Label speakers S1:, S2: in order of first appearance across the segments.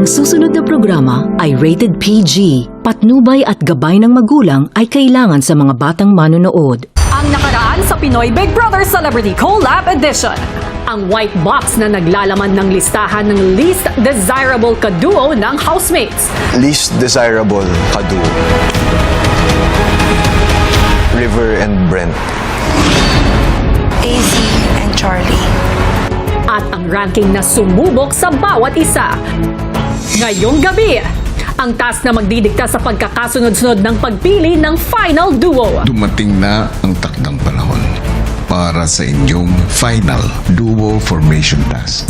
S1: Ang susunod na programa ay rated PG. Patnubay at gabay ng magulang ay kailangan sa mga batang manonood.
S2: Ang nakaraan sa Pinoy Big Brother Celebrity Collab Edition. Ang white box na naglalaman ng listahan ng least desirable kaduo ng housemates.
S3: Least desirable kaduo. River and Brent.
S4: Daisy and Charlie.
S2: At ang ranking na sumubok sa bawat isa. Ngayong gabi, ang task na magdidikta sa pagkakasunod-sunod ng pagpili ng final duo.
S5: Dumating na ang takdang panahon para sa inyong final duo formation task.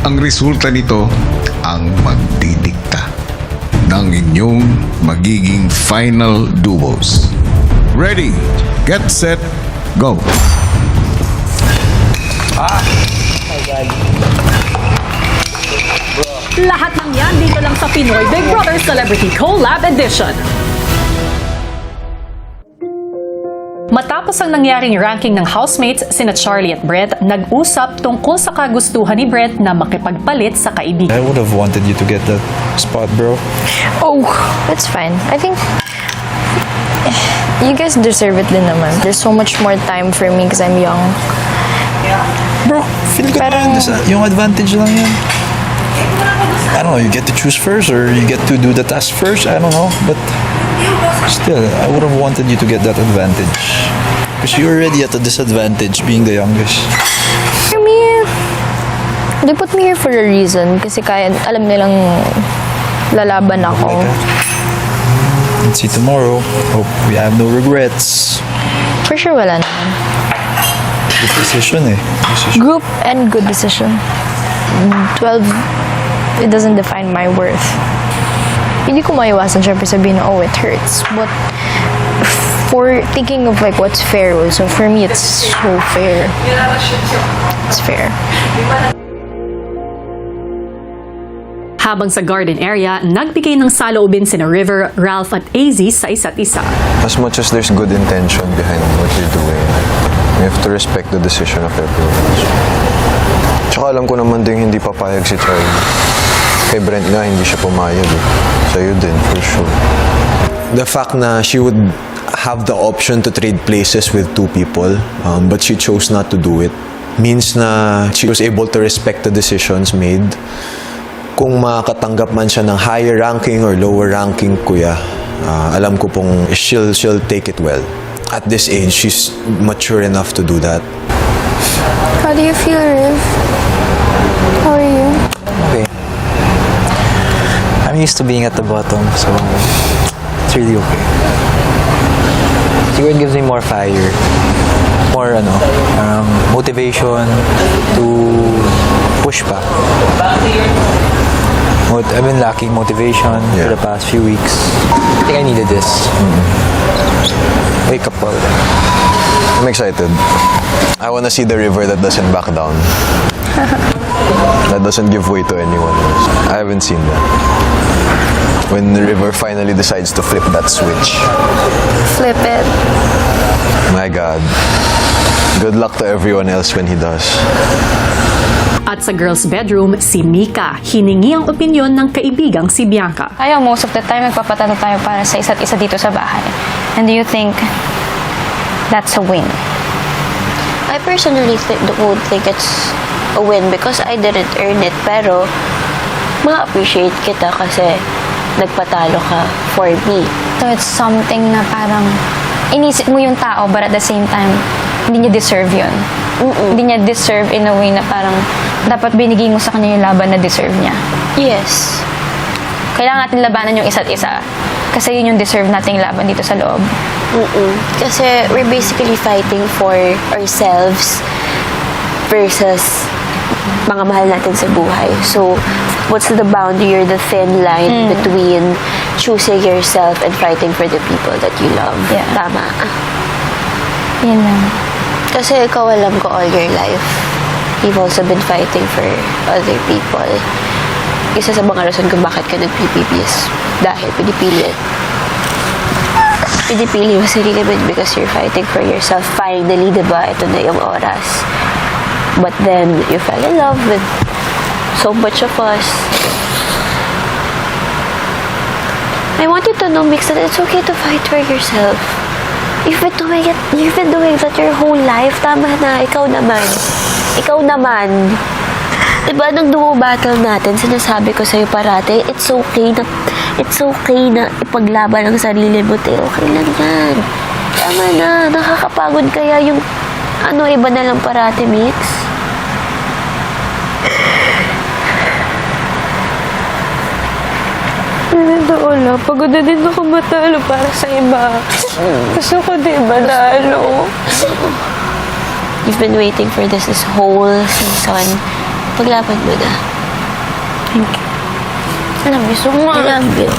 S5: Ang resulta nito ang magdidikta ng inyong magiging final duos. Ready, get set, go!
S2: Lahat ng yan dito lang sa Pinoy Big Brother Celebrity Collab Edition. Matapos ang nangyaring ranking ng housemates, sina Charlie at Brett nag-usap tungkol sa kagustuhan ni Brett na makipagpalit sa kaibigan.
S6: I would have wanted you to get that spot, bro.
S4: Oh, that's fine. I think you guys deserve it din naman. There's so much more time for me because I'm young.
S6: Bro, feel ko
S4: Pero-
S6: naman. Yung advantage lang yan. I don't know, you get to choose first or you get to do the task first. I don't know, but still, I would have wanted you to get that advantage. Because you're already at a disadvantage being the youngest.
S4: I mean, they put me here for a reason kasi kaya alam nilang lalaban ako.
S6: Let's see tomorrow. Hope we have no regrets.
S4: For sure, wala naman.
S6: Good decision eh. Decision.
S4: Group and good decision. 12, it doesn't define my worth. Hindi ko maiwasan syempre sabihin na, oh, it hurts. But for thinking of like what's fair also, for me, it's so fair. It's fair.
S2: Habang sa garden area, nagbigay ng saloobin sina River, Ralph at AZ sa isa't isa.
S3: As much as there's good intention behind what you're doing, you have to respect the decision of everyone. Tsaka alam ko naman din hindi papayag si Charlie. Kay Brent nga, hindi siya pumayag eh. Sa'yo din, for sure. The fact na she would have the option to trade places with two people, but she chose not to do it, means na she was able to respect the decisions made. Kung makakatanggap man siya ng higher ranking or lower ranking, kuya, alam ko pong she'll take it well. At this age, she's mature enough to do that.
S4: How do you feel, Riv? How are you?
S7: Okay. I'm used to being at the bottom, so it's really okay. Siguro it gives me more fire, more motivation to push pa. I've been lacking motivation for the past few weeks. I think I needed this. Wake up call.
S3: I'm excited. I wanna see the River that doesn't back down. That doesn't give way to anyone else. I haven't seen that. When the River finally decides to flip that switch.
S4: Flip it.
S3: My God. Good luck to everyone else when he does.
S2: At sa girls' bedroom, si Mika hiningi ang opinyon ng kaibigang si Bianca.
S8: Ayaw, most of the time nagpapatalo tayo para sa isa't isa dito sa bahay. And do you think that's a win?
S9: I personally would think it's a win because I didn't earn it. Pero, ma-appreciate kita kasi nagpatalo ka for me.
S8: So it's something na parang inisip mo yung tao but at the same time, hindi niya deserve yun. Hindi niya deserve in a way na parang dapat binigay mo sa kanya yung laban na deserve niya.
S9: Yes.
S8: Kailangan natin labanan yung isa't isa kasi yun yung deserve nating laban dito sa loob.
S9: Kasi we're basically fighting for ourselves versus mga mahal natin sa buhay. So, what's the boundary or the thin line between choosing yourself and fighting for the people that you love?
S8: Yeah.
S9: Tama.
S8: Yun lang.
S9: Kasi ikaw alam ko all your life. You've also been fighting for other people. Isa sa mga rason kung bakit ka nag-PPP is dahil pinipili mo sarili mo because you're fighting for yourself. Finally, diba? Ito na yung oras. But then, you fell in love with so much of us. I want you to know, Mix, that it's okay to fight for yourself. You've been doing that your whole life. Tama na, ikaw naman. Ikaw naman. Diba, nung duo battle natin, sinasabi ko sa'yo parate, it's okay na ipaglaban ang sarili mo, te. Okay lang yan. Tama na, nakakapagod kaya yung, iba na lang parate, Mix. Wala, pagod na din ako matalo para sa iba. Gusto ko di manalo. You've been waiting for this whole season. Paglaban mo na. Thank you. I love you so much. I love you.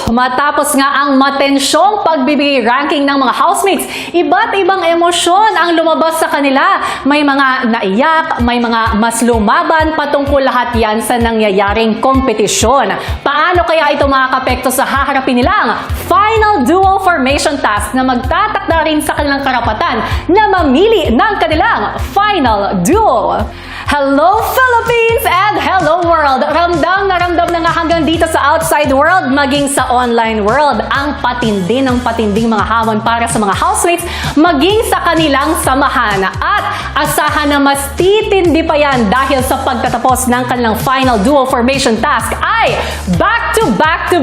S2: Matapos nga ang matensyong pagbibigay ranking ng mga housemates, iba't ibang emosyon ang lumabas sa kanila. May mga naiyak, may mga mas lumaban, patungkol lahat yan sa nangyayaring kompetisyon. Paano kaya ito makakapekto sa haharapin nilang final duo formation task na magtatakda rin sa kanilang karapatan na mamili ng kanilang final duo? Hello Philippines and hello world! Ramdam na nga hanggang dito sa outside world, maging sa online world, ang patindi ng patinding mga hamon para sa mga housemates, maging sa kanilang samahan. At asahan na mas titindi pa yan dahil sa pagtatapos ng kanilang final duo formation task ay back to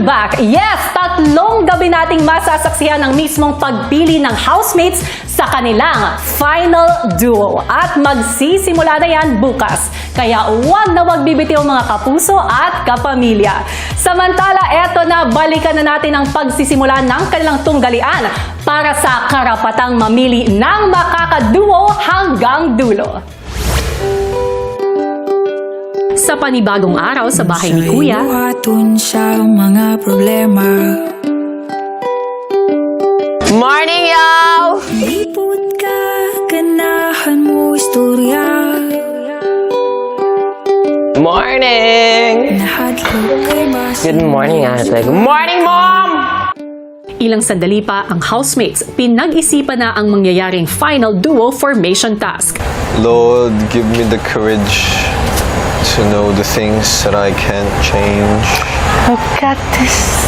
S2: back. Yes, 3 gabi nating masasaksihan ang mismong pagpili ng housemates sa kanilang final duo. At magsisimula na yan bukas. Kaya huwag na huwag bibitiw mga kapuso at kapamilya. Samantala, eto na, balikan na natin ang pagsisimula ng kanilang tunggalian para sa karapatang mamili ng makakaduo hanggang dulo. Sa panibagong araw sa bahay ni Kuya,
S10: Buhaton siya ang mga problema.
S9: Morning, y'all!
S10: Lipot ka, ganahan mo istorya.
S11: Morning!
S10: Nahadlok kay basa.
S11: Good morning, ate. Good morning, Mom!
S2: ilang sandali pa ang housemates, pinag-isipan na ang mangyayaring final duo formation task.
S3: Lord, give me the courage to know the things that I can't change.
S11: I've got this.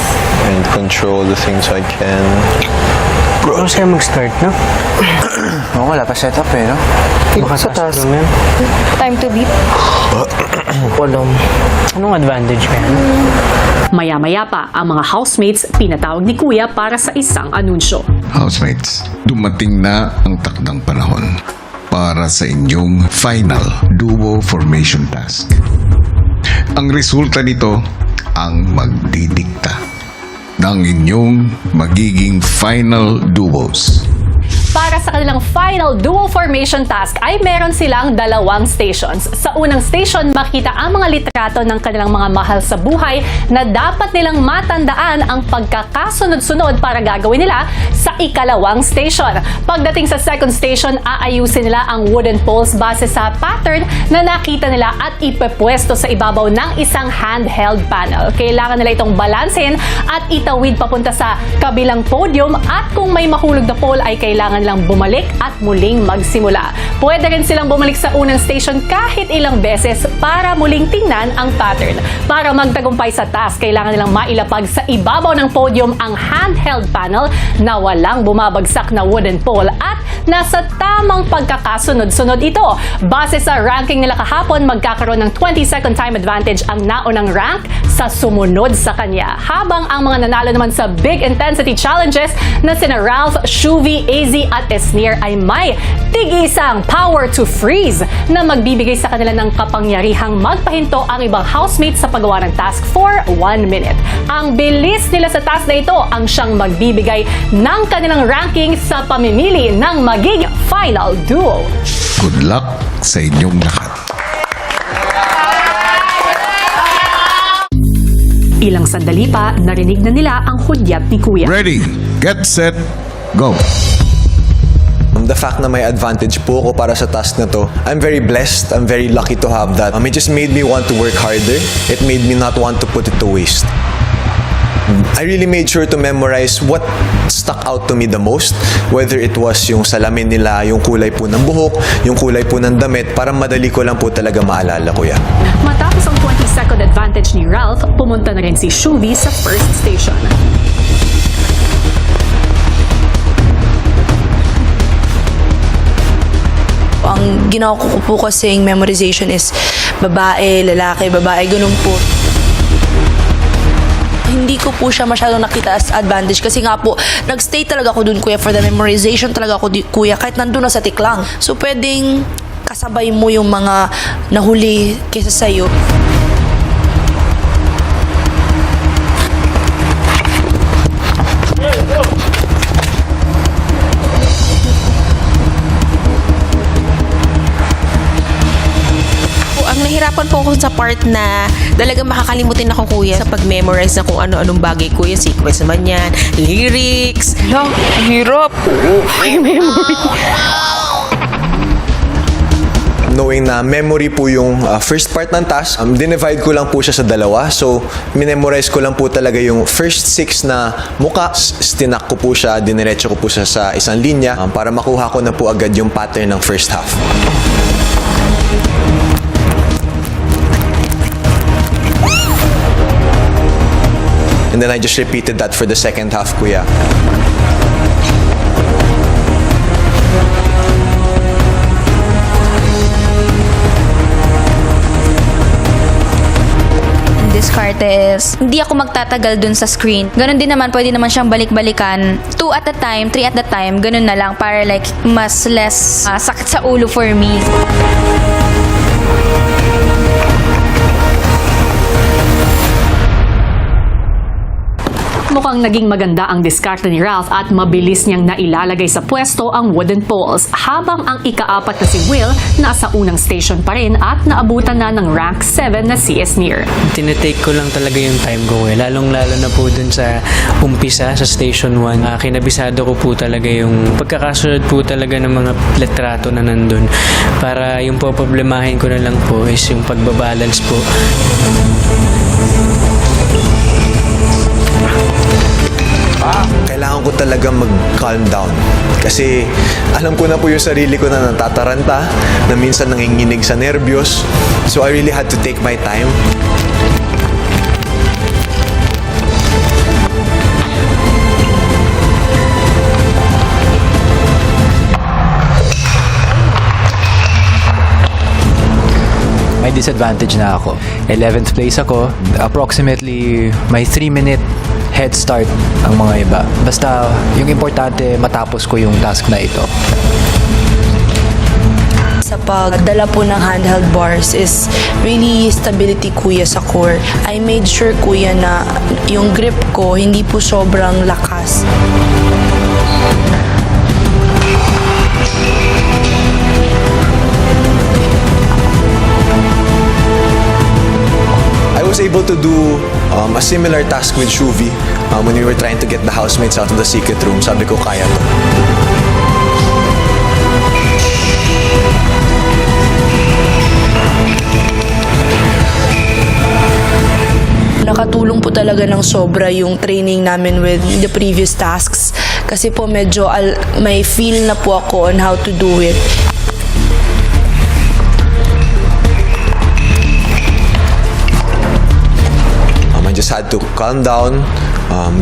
S3: And control the things I can.
S11: Bro, ano sa'yo mag-start, no?
S7: Wala pa setup eh, no?
S11: Baka sa task.
S4: Time to beat.
S11: Walang. Anong advantage mo yan?
S2: Maya-maya pa, ang mga housemates pinatawag ni Kuya para sa isang anunsyo.
S5: Housemates, dumating na ang takdang panahon para sa inyong final duo formation task. Ang resulta nito ang magdidikta ng inyong magiging final duos.
S2: Para sa kanilang final duo formation task ay meron silang 2 stations. Sa unang station, makita ang mga litrato ng kanilang mga mahal sa buhay na dapat nilang matandaan ang pagkakasunod-sunod para gagawin nila sa ikalawang station. Pagdating sa second station, aayusin nila ang wooden poles base sa pattern na nakita nila at ipepwesto sa ibabaw ng isang handheld panel. Kailangan nila itong balansin at itawid papunta sa kabilang podium at kung may mahulog na pole ay kailangan nilang bumalik at muling magsimula. Pwede rin silang bumalik sa unang station kahit ilang beses para muling tingnan ang pattern. Para magtagumpay sa task, kailangan nilang mailapag sa ibabaw ng podium ang handheld panel na walang bumabagsak na wooden pole at nasa tamang pagkakasunod-sunod ito. Base sa ranking nila kahapon, magkakaroon ng 20-second time advantage ang naunang rank sa sumunod sa kanya. Habang ang mga nanalo naman sa big intensity challenges na sina Ralph, Shuvi, AZ at Esnir ay may tig-isang power to freeze na magbibigay sa kanila ng kapangyarihang magpahinto ang ibang housemates sa paggawa ng task for 1 minute. Ang bilis nila sa task na ito ang siyang magbibigay ng kanilang ranking sa pamimili ng magiging final duo.
S5: Good luck sa inyong lahat.
S2: Ilang sandali pa, narinig na nila ang hudyat ni Kuya.
S5: Ready, get set, go!
S3: The fact na may advantage po ako para sa task na to, I'm very blessed, I'm very lucky to have that. It just made me want to work harder. It made me not want to put it to waste. I really made sure to memorize what stuck out to me the most, whether it was yung salamin nila, yung kulay po ng buhok, yung kulay po ng damit, para madali ko lang po talaga maalala ko yan.
S2: Matapos ang 20-second advantage ni Ralph, pumunta na rin si Shuvi sa first station.
S12: Ang ginawa ko po kasing memorization is babae, lalaki, babae, ganun po. Hindi ko po siya masyadong nakita as advantage kasi nga po, nagstay talaga ako dun, kuya, for the memorization talaga ako, kuya, kahit nandun na sa tiklang. So, pwedeng kasabay mo yung mga nahuli kesa sa'yo.
S13: Ang nahirapan po ako sa part na talagang makakalimutin ako, kuya, sa pag-memorize na kung ano-anong bagay, kuya. Sequence naman yan, lyrics. Lang, hirap. May memory.
S3: Knowing na memory po yung first part ng task, dinivide ko lang po siya sa dalawa. So, minemorize ko lang po talaga yung first 6 na muka. Stinak ko po siya, diniretso ko po siya sa isang linya para makuha ko na po agad yung pattern ng first half. And then I just repeated that for the second half, kuya.
S8: Diskarte is, hindi ako magtatagal dun sa screen. Ganon din naman, pwede naman siyang balik-balikan. 2 at a time, 3 at a time, ganun na lang para like mas less sakit sa ulo for me.
S2: Mukhang naging maganda ang diskarte ni Ralph at mabilis niyang nailalagay sa pwesto ang wooden poles, habang ang ika-4 na si Will nasa unang station pa rin at naabutan na ng rank 7 na si Esnir.
S11: Tinetake ko lang talaga yung time ko lalong-lalo na po dun sa umpisa sa station 1. Kinabisado ko po talaga yung pagkakasunod po talaga ng mga litrato na nandun, para yung poproblemahin ko na lang po is yung pagbabalance po.
S3: Kailangan ko talaga mag-calm down. Kasi alam ko na po yung sarili ko na natataranta, na minsan nanginginig sa nervyos. So I really had to take my time.
S7: May disadvantage na ako. 11th place ako. Approximately may 3-minute head start ang mga iba. Basta yung importante, matapos ko yung task na ito.
S12: Sa pagdala po ng handheld bars is really stability, kuya, sa core. I made sure, kuya, na yung grip ko hindi po sobrang lakas.
S3: I was able to do a similar task with Shuvi when we were trying to get the housemates out of the secret room. Sabi ko, kaya to.
S12: Nakatulong po talaga ng sobra yung training namin with the previous tasks. Kasi po medyo may feel na po ako on how to do it.
S3: I just had to calm down,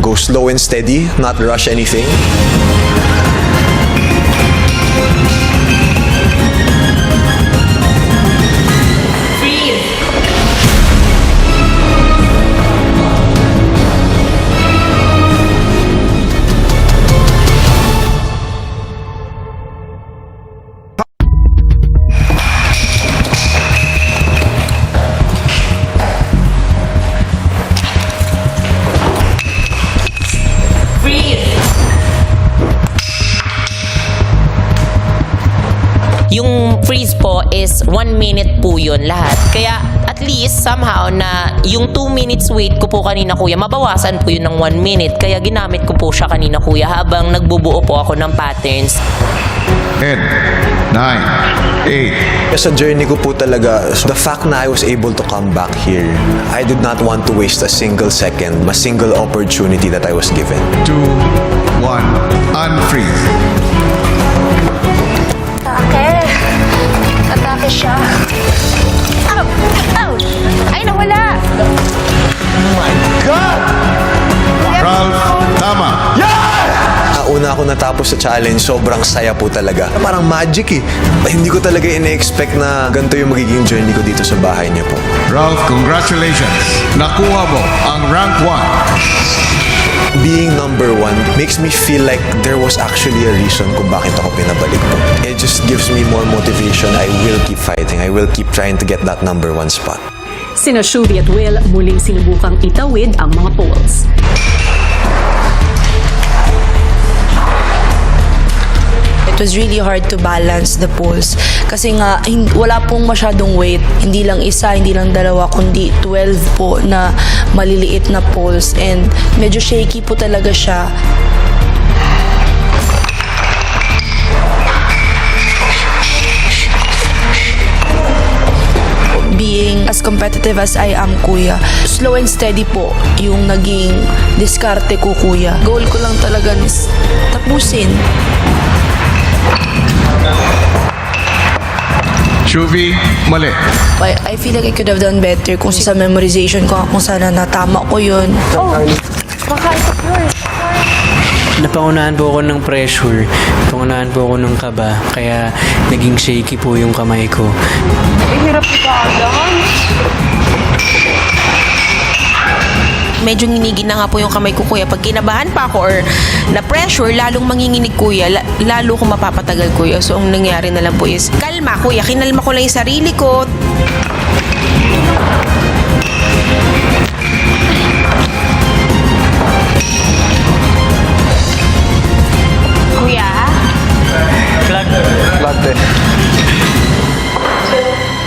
S3: go slow and steady, not rush anything.
S13: ko is 1 minute po yun lahat. Kaya at least somehow na yung 2 minutes wait ko po kanina kuya, mabawasan po yun ng 1 minute. Kaya ginamit ko po siya kanina kuya habang nagbubuo po ako ng patterns.
S5: 10, 9, 8.
S3: Sa journey ko po talaga, the fact na I was able to come back here, I did not want to waste a single second, a single opportunity that I was given.
S5: 2, 1, unfreeze.
S4: Atake siya. Ow! Ow! Ay, nawala!
S5: Ralph, tama.
S3: Una ako natapos sa challenge, sobrang saya po talaga. Parang magic eh. Hindi ko talaga ina-expect na ganito yung magiging journey ko dito sa bahay niyo po.
S5: Ralph, congratulations. Nakuha mo ang rank 1.
S3: Being number 1 makes me feel like there was actually a reason kung bakit ako pinabalik po. It just gives me more motivation. I will keep fighting. I will keep trying to get that number 1 spot.
S2: Sina Shuvi at Will muling sinubukang itawid ang mga poles.
S12: It was really hard to balance the poles kasi nga wala pong masyadong weight, hindi lang isa, hindi lang dalawa, kundi 12 po na maliliit na poles and medyo shaky po talaga siya. Being as competitive as I am, kuya, slow and steady po yung naging diskarte ko, kuya. Goal ko lang talaga is tapusin.
S5: Shuvi, mali.
S12: I feel like I could have done better kung sa memorization ko, kung sana natama ko yun.
S11: Napangunahan po ako ng pressure, napangunahan po ako ng kaba, kaya naging shaky po yung kamay ko.
S13: Medyo nginigin na nga po yung kamay ko kuya. Pag kinabahan pa ako or na-pressure, lalong manginginig kuya, lalo ko mapapatagal kuya. So, ang nangyari na lang po is, kalma kuya, kinalma ko lang yung sarili ko. Kuya?
S3: Latte.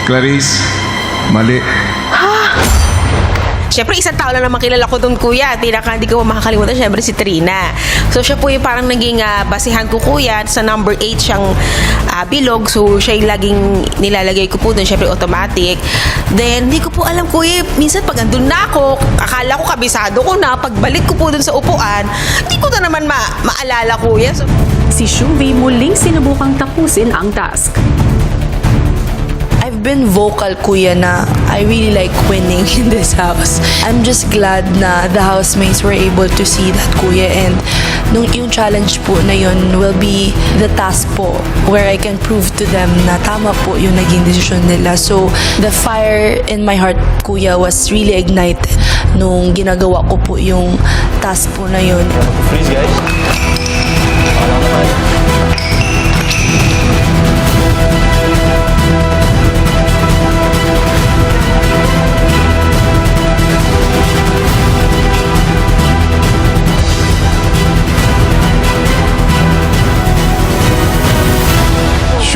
S5: Clarice, mali.
S13: Siyempre, isang tao lang naman kilala ko doon, kuya. Hindi ko makakalimutan, siyempre, si Trina. So, siya po yung parang naging basihan ko, kuya. Sa number 8 siyang bilog. So, siya yung laging nilalagay ko po doon. Siyempre, automatic. Then, hindi ko po alam, kuya. Minsan, pag andun na ako, akala ko kabisado ko na. Pagbalik ko po doon sa upuan, hindi ko na naman maalala, kuya. So,
S2: Si Shuvi muling sinubukang tapusin ang task.
S12: I've been vocal, kuya, na I really like winning in this house. I'm just glad na the housemates were able to see that, kuya. And yung challenge po na yun will be the task po where I can prove to them na tama po yung naging decision nila. So, the fire in my heart, kuya, was really ignited nung ginagawa ko po yung task po na yun.
S6: Freeze, guys.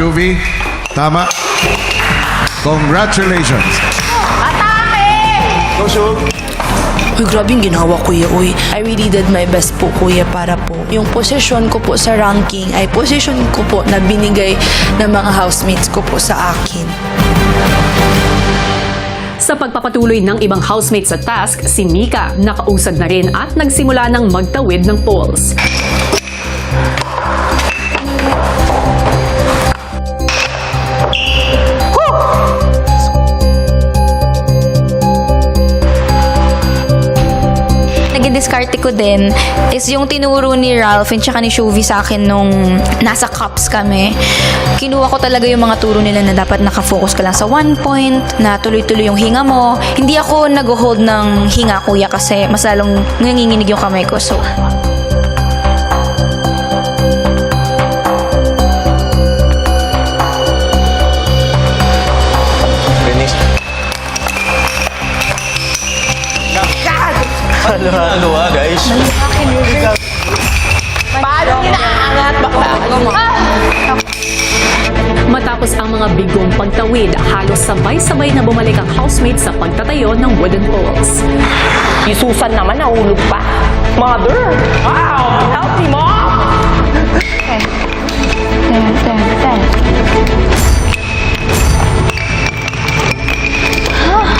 S5: Shuvi, tama. Congratulations.
S12: Uy, grabe yung ginawa, kuya. Uy, I really did my best po, kuya, para po yung position ko po sa ranking ay position ko po na binigay ng mga housemates ko po sa akin.
S2: Sa pagpapatuloy ng ibang housemates sa task, si Mika nakausad na rin at nagsimula ng magtawid ng poles.
S8: Diskarte ko din is yung tinuro ni Ralph and tsaka ni Shuvi sa akin nung nasa cups kami. Kinuha ko talaga yung mga turo nila na dapat nakafocus ka lang sa one point, na tuloy-tuloy yung hinga mo. Hindi ako nag-hold ng hinga, kuya, kasi mas lalong nanginginig yung kamay ko. So,
S6: Halo, guys.
S2: Matapos ang mga mga bigong pagtawid. Halos sabay-sabay na bumalik ang housemates sa pagtatayo ng wooden poles.
S13: Si Susan naman nahulog pa. Mother! Wow! Help me, Mom!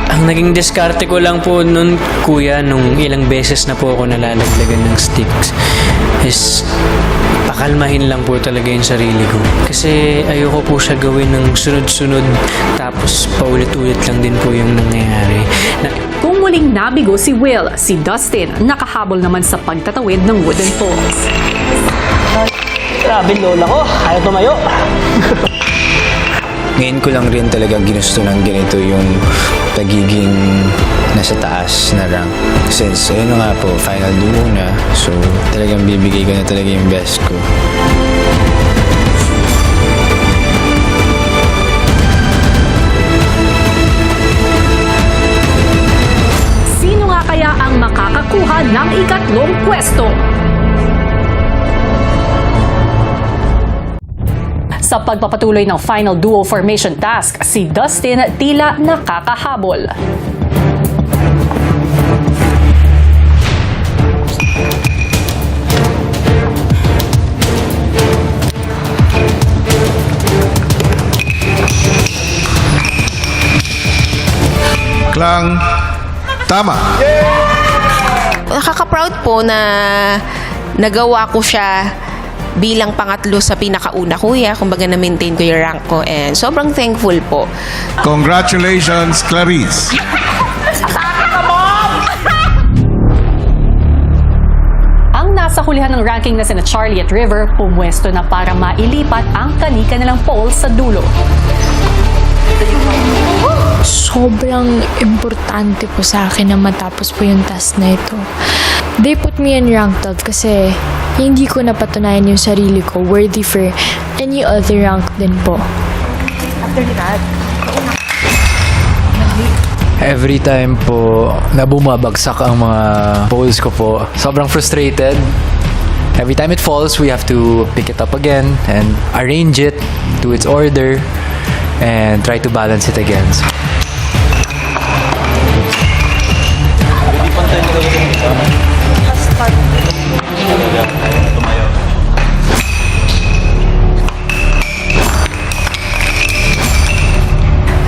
S11: Ang naging diskarte ko lang po nun, kuya, nung ilang beses na po ako nalalaglagan ng sticks, is pakalmahin lang po talaga yung sarili ko. Kasi ayoko po siya gawin ng sunod-sunod, tapos paulit-ulit lang din po yung nangyayari.
S2: Kung muling nabigo si Will, si Dustin nakahabol naman sa pagtatawid ng wooden poles.
S11: Grabe, lola ko. Ayaw tumayo.
S7: Ngayon ko lang rin talagang ginusto ng ganito yung pagiging nasa taas na rank. Since, ayun na nga po, final duo na. So, talagang bibigay ko na talaga yung best ko.
S2: Sino nga kaya ang makakakuha ng ikatlong pwesto? Sa pagpapatuloy ng final duo formation task, si Dustin tila nakakahabol.
S5: Klang. Tama.
S13: Nakaka-proud po na nagawa ko siya bilang pangatlo sa pinakauna, kuya. Kumbaga na-maintain ko yung rank ko and sobrang thankful po.
S5: Congratulations, Clarice.
S2: Ang nasa hulihan ng ranking na sina Charlie at River, pumwesto na para mailipat ang kani-kanilang pole sa dulo.
S4: Sobrang importante po sa akin na matapos po yung task na ito. They put me in rank 12 kasi hindi ko napatunayan yung sarili ko worthy for any other rank din po.
S12: After that,
S7: Every time po na bumabagsak ang mga poles ko po, sobrang frustrated. Every time it falls, we have to pick it up again and arrange it to its order and try to balance it again.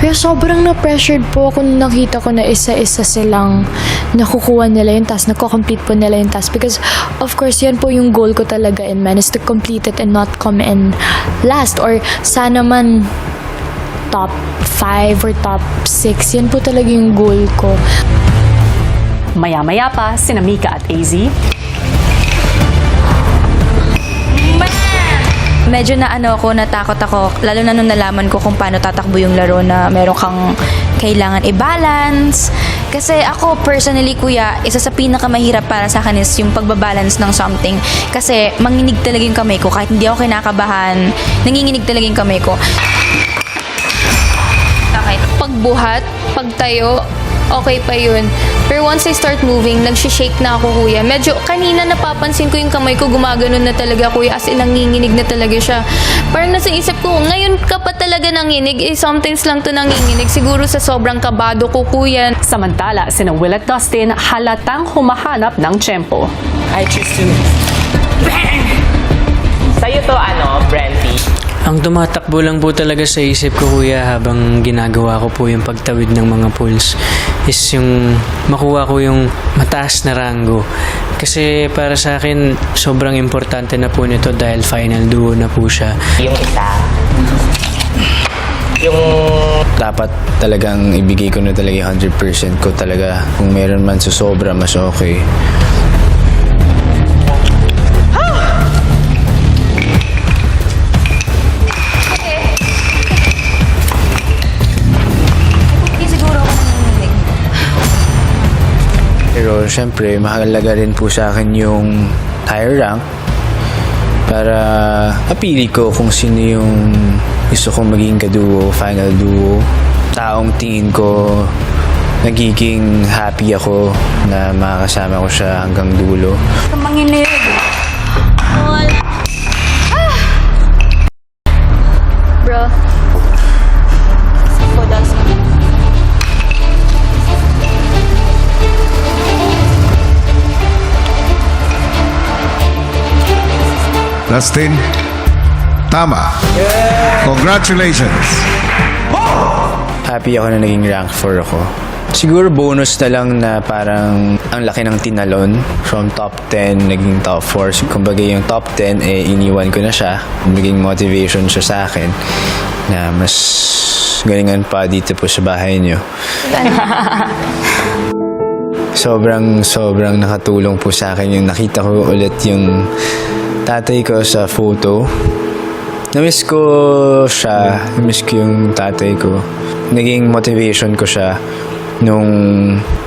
S4: Kaya sobrang na-pressured po ako nung nakita ko na isa-isa silang nakukuha nila yung task, nako-complete po nila yung task. Because, of course, yan po yung goal ko talaga in man, is to complete it and not come in last. Or sana man top 5 or top 6. Yan po talaga yung goal ko.
S2: Maya-maya pa, sina Mika at AZ.
S8: Medyo natakot ako, lalo na nung nalaman ko kung paano tatakbo yung laro na meron kang kailangan i-balance. Kasi ako, personally, kuya, isa sa pinakamahirap para sa akin is yung pagbabalance ng something. Kasi manginig talaga yung kamay ko. Kahit hindi ako kinakabahan, nanginginig talaga yung kamay ko.
S4: Pagbuhat, pagtayo, okay pa yun. Pero once I start moving, nagsishake na ako, kuya. Medyo kanina napapansin ko yung kamay ko, gumaganon na talaga, kuya. As in, nanginginig na talaga siya. Parang nasa isip ko, ngayon ka pa talaga nanginig. Sometimes lang to nanginginig. Siguro sa sobrang kabado ko, kuya.
S2: Samantala, sina Will at Dustin halatang humahanap ng tiyempo.
S13: I choose to. Sa'yo to, Brenty?
S11: Ang tumatakbo lang po talaga sa isip ko, kuya, habang ginagawa ko po yung pagtawid ng mga poles is yung makuha ko yung mataas na rango. Kasi para sa akin, sobrang importante na po nito dahil final duo na po siya.
S13: Yung isa. Yung
S7: Dapat talagang ibigay ko na talaga yung 100% ko talaga. Kung meron man sa sobra, mas okay. Pero syempre, mahalaga rin po sa akin yung higher rank para mapili ko kung sino yung gusto kong maging kaduo, final duo. Taong tingin ko nagiging happy ako na makakasama ko siya hanggang dulo.
S8: Manginig.
S4: Bro,
S5: Dustin, tama. Congratulations.
S7: Happy ako na naging rank 4 ako. Siguro bonus na lang na parang ang laki ng tinalon. From top 10, naging top 4. So, kumbaga yung top 10, iniwan ko na siya. Naging motivation siya sa akin na mas galingan pa dito po sa bahay niyo. Sobrang nakatulong po sa akin yung nakita ko ulit yung tatay ko sa photo. Namiss ko siya. Namiss ko yung tatay ko. Naging motivation ko siya nung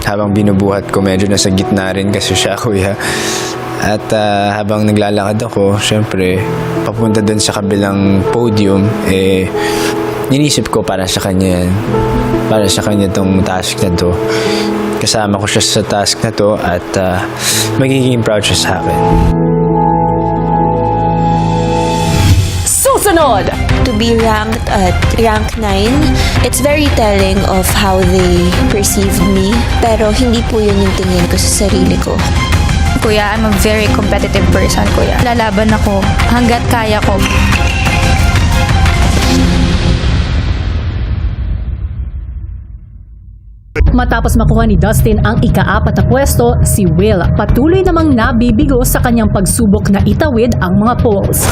S7: habang binubuhat ko. Medyo nasa gitna rin kasi siya, kuya. At habang naglalakad ako, syempre, papunta dun sa kabilang podium, inisip ko para sa kanya yan. Para sa kanya tong task na to. Kasama ko siya sa task na to at magiging proud siya sa akin.
S2: Susunod!
S9: To be ranked at rank 9, it's very telling of how they perceived me. Pero hindi po yun yung tingin ko sa sarili ko.
S8: Kuya, I'm a very competitive person, kuya. Lalaban ako hanggat kaya ko.
S2: Matapos makuha ni Dustin ang ika-4 na pwesto, si Will patuloy namang nabibigo sa kanyang pagsubok na itawid ang mga poles.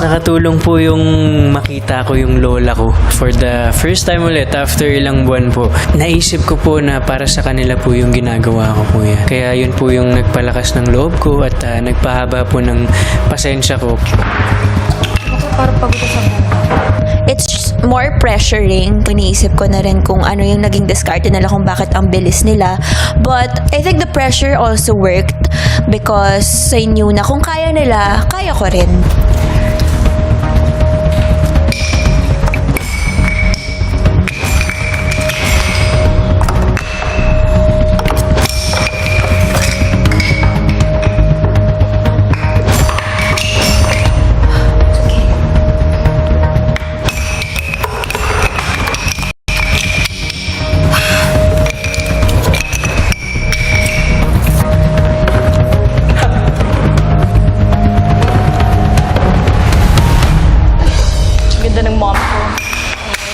S11: Nakatulong po yung makita ko yung lola ko for the first time ulit after ilang buwan po. Naisip ko po na para sa kanila po yung ginagawa ko, kuya. Kaya yun po yung nagpalakas ng loob ko at nagpahaba po ng pasensya ko.
S9: It's more pressuring. Iniisip ko na rin kung ano yung naging discard nila, kung bakit ang bilis nila. But I think the pressure also worked because I knew na kung kaya nila, kaya ko rin.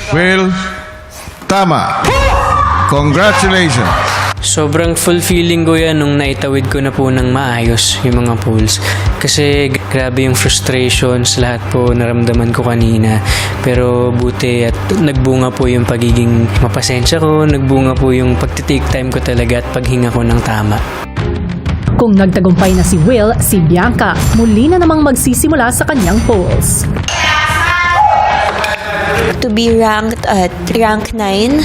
S5: Will, tama. Congratulations.
S11: Sobrang fulfilling ko yan nung naitawid ko na po ng maayos yung mga pools. Kasi grabe yung frustrations, lahat po naramdaman ko kanina. Pero buti at nagbunga po yung pagiging mapasensya ko, nagbunga po yung pagtitake time ko talaga at paghinga ko ng tama.
S2: Kung nagtagumpay na si Will, si Bianca muli na namang magsisimula sa kanyang pools.
S9: To be ranked at rank 9,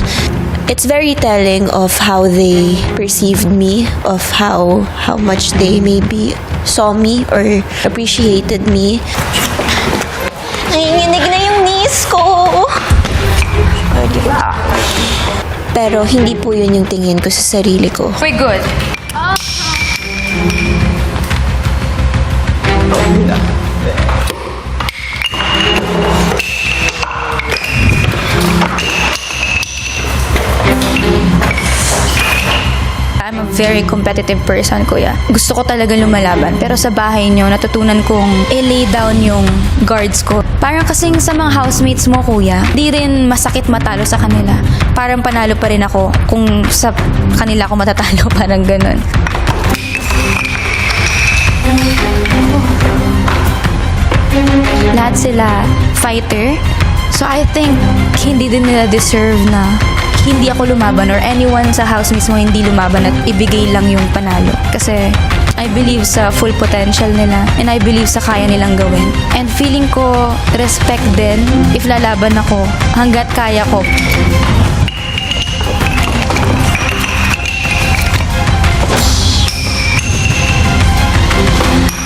S9: it's very telling of how they perceived me, of how much they maybe saw me or appreciated me. Nanginginig na yung knees ko. Pero hindi po yun yung tingin ko sa sarili ko.
S8: We're good. I'm a very competitive person, kuya. Gusto ko talaga lumalaban. Pero sa bahay nyo, natutunan kong i-lay down yung guards ko. Parang kasing sa mga housemates mo, kuya, di rin masakit matalo sa kanila. Parang panalo pa rin ako kung sa kanila ako matatalo, parang ganun. Lahat sila fighter. So I think hindi din nila deserve na hindi ako lumaban or anyone sa house mismo hindi lumaban at ibigay lang yung panalo. Kasi I believe sa full potential nila and I believe sa kaya nilang gawin. And feeling ko respect din if lalaban ako hanggat kaya ko.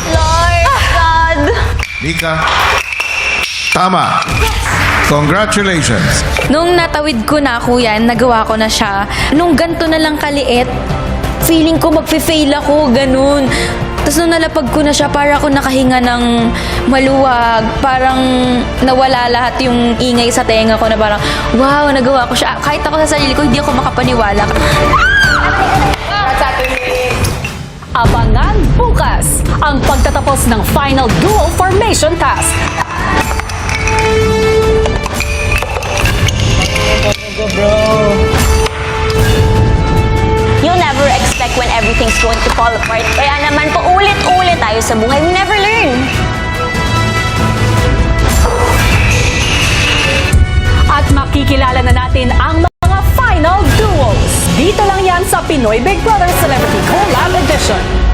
S9: Lord God!
S5: Mika, tama. Congratulations.
S8: Nung natawid ko na, kuya, nagawa ko na siya. Nung ganto na lang kaliit, feeling ko magfe-fail ako, ganun. Tapos nung nalapag ko na siya, para ako nakahinga ng maluwag. Parang nawala lahat yung ingay sa tenga ko na parang, wow, nagawa ko siya. Kahit ako sa sarili ko, hindi ako makapaniwala.
S2: Abangan bukas ang pagtatapos ng final duo formation task.
S9: You never expect when everything's going to fall apart. Kaya naman po ulit-ulit tayo sa buhay. We never learn.
S2: At makikilala na natin ang mga final duos. Dito lang yan sa Pinoy Big Brother Celebrity Collab Edition.